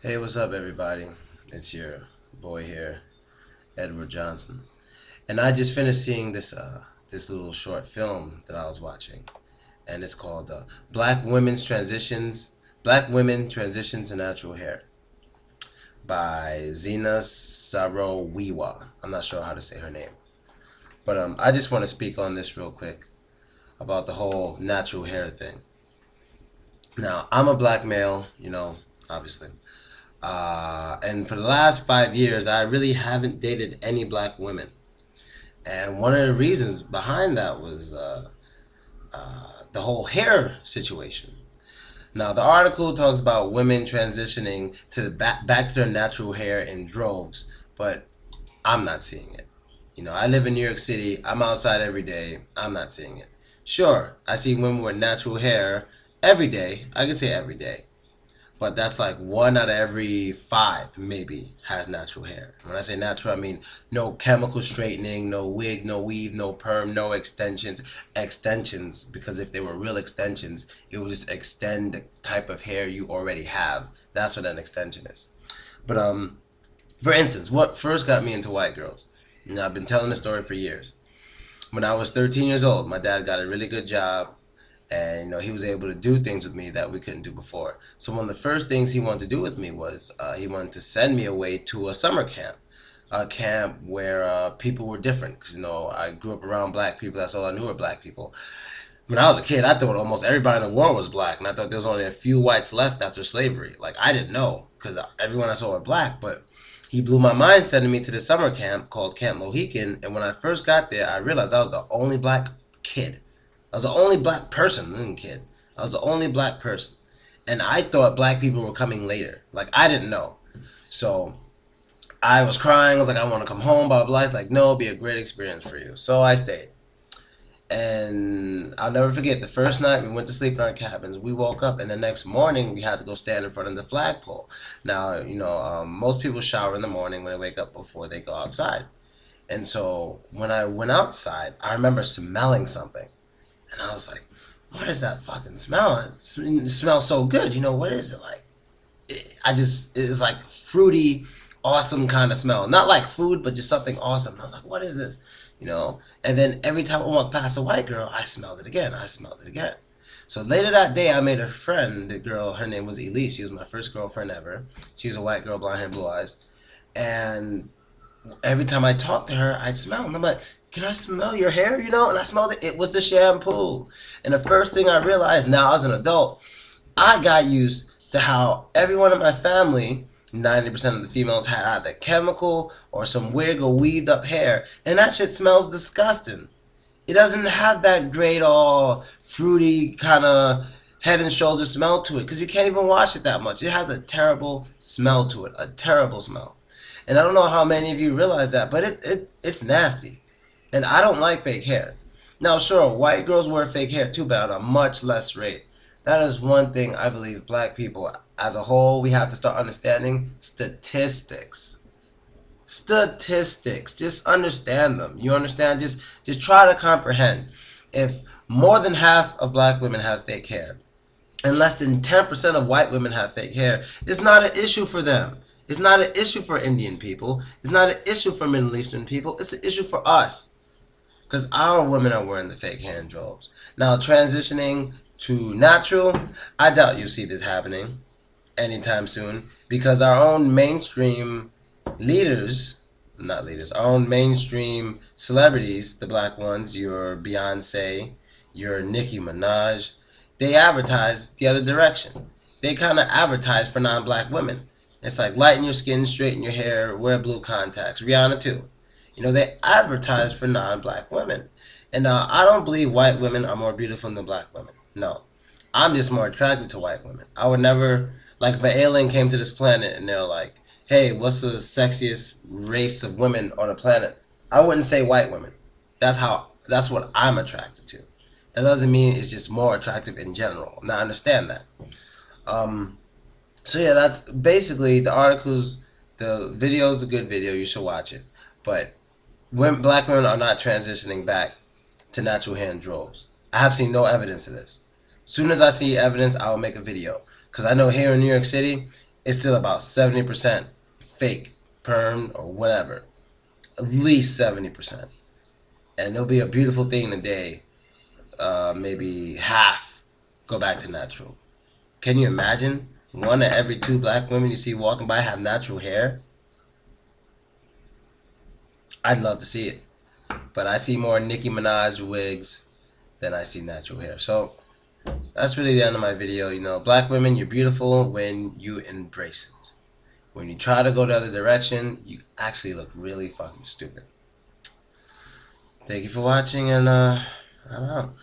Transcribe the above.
Hey, what's up, everybody? It's your boy here, Edward Johnson, and I just finished seeing this little short film that I was watching, and it's called Black Women Transition to Natural Hair" by Zina Saro-Wiwa. I'm not sure how to say her name, but I just want to speak on this real quick about the whole natural hair thing. Now, I'm a black male, obviously. And for the last 5 years, I really haven't dated any black women. And one of the reasons behind that was the whole hair situation. Now, the article talks about women transitioning to back to their natural hair in droves, but I'm not seeing it. I live in New York City. I'm outside every day. I'm not seeing it. Sure, I see women with natural hair every day. I can say every day. But that's like one out of every five maybe has natural hair. When I say natural, I mean no chemical straightening, no wig, no weave, no perm, no extensions. Extensions, because if they were real extensions, it would just extend the type of hair you already have. That's what an extension is. But for instance, what first got me into white girls? Now, I've been telling this story for years. When I was 13 years old, my dad got a really good job, and he was able to do things with me that we couldn't do before. So one of the first things he wanted to do with me was he wanted to send me away to a summer camp, a camp where people were different. Because I grew up around black people. That's all I knew were black people. When I was a kid, I thought almost everybody in the world was black, and I thought there was only a few whites left after slavery. Like, I didn't know, because everyone I saw were black. But he blew my mind sending me to the summer camp called Camp Mohican. And when I first got there, I realized I was the only black kid. I was the only black person, little kid. I was the only black person. And I thought black people were coming later. Like, I didn't know. So I was crying. I was like, I want to come home, blah, blah, blah. It's like, no, it'll be a great experience for you. So I stayed. And I'll never forget, the first night we went to sleep in our cabins. We woke up, and the next morning we had to go stand in front of the flagpole. Now, most people shower in the morning when they wake up before they go outside. And so when I went outside, I remember smelling something. And I was like, what is that fucking smell? It smells so good. What is it like? It's like fruity, awesome kind of smell. Not like food, but just something awesome. And I was like, what is this? And then every time I walked past a white girl, I smelled it again. I smelled it again. So later that day, I made a friend. The girl, her name was Elise. She was my first girlfriend ever. She was a white girl, blonde hair, blue eyes. And every time I talked to her, I'd smell. And I'm like, can I smell your hair? And I smelled it. It was the shampoo. And the first thing I realized now as an adult, I got used to how everyone in my family, 90% of the females, had either chemical or some wig or weaved up hair. And that shit smells disgusting. It doesn't have that great, all fruity kind of head and shoulder smell to it, because you can't even wash it that much. It has a terrible smell to it. A terrible smell. And I don't know how many of you realize that, but it's nasty. And I don't like fake hair. Now, sure, white girls wear fake hair too, but at a much less rate. That is one thing I believe black people as a whole, we have to start understanding: statistics. Statistics. Just understand them. You understand? Just try to comprehend. If more than half of black women have fake hair, and less than 10% of white women have fake hair, it's not an issue for them. It's not an issue for Indian people. It's not an issue for Middle Eastern people. It's an issue for us. Because our women are wearing the fake hair in droves. Now, transitioning to natural, I doubt you'll see this happening anytime soon. Because our own mainstream our own mainstream celebrities, the black ones, your Beyonce, your Nicki Minaj, they advertise the other direction. They kind of advertise for non-black women. It's like lighten your skin, straighten your hair, wear blue contacts. Rihanna too. They advertise for non-black women. And I don't believe white women are more beautiful than black women. No. I'm just more attracted to white women. I would never, like if an alien came to this planet and they're like, hey, what's the sexiest race of women on the planet? I wouldn't say white women. That's what I'm attracted to. That doesn't mean it's just more attractive in general. Now, I understand that. So yeah, that's basically the articles. The video is a good video. You should watch it. But black women are not transitioning back to natural hair in droves. I have seen no evidence of this. As soon as I see evidence, I will make a video. Because I know here in New York City, it's still about 70% fake, perm, or whatever. At least 70%. And it'll be a beautiful thing the day maybe half go back to natural. Can you imagine? One of every two black women you see walking by have natural hair. I'd love to see it. But I see more Nicki Minaj wigs than I see natural hair. So that's really the end of my video. You know, black women, you're beautiful when you embrace it. When you try to go the other direction, you actually look really fucking stupid. Thank you for watching, and I'm out.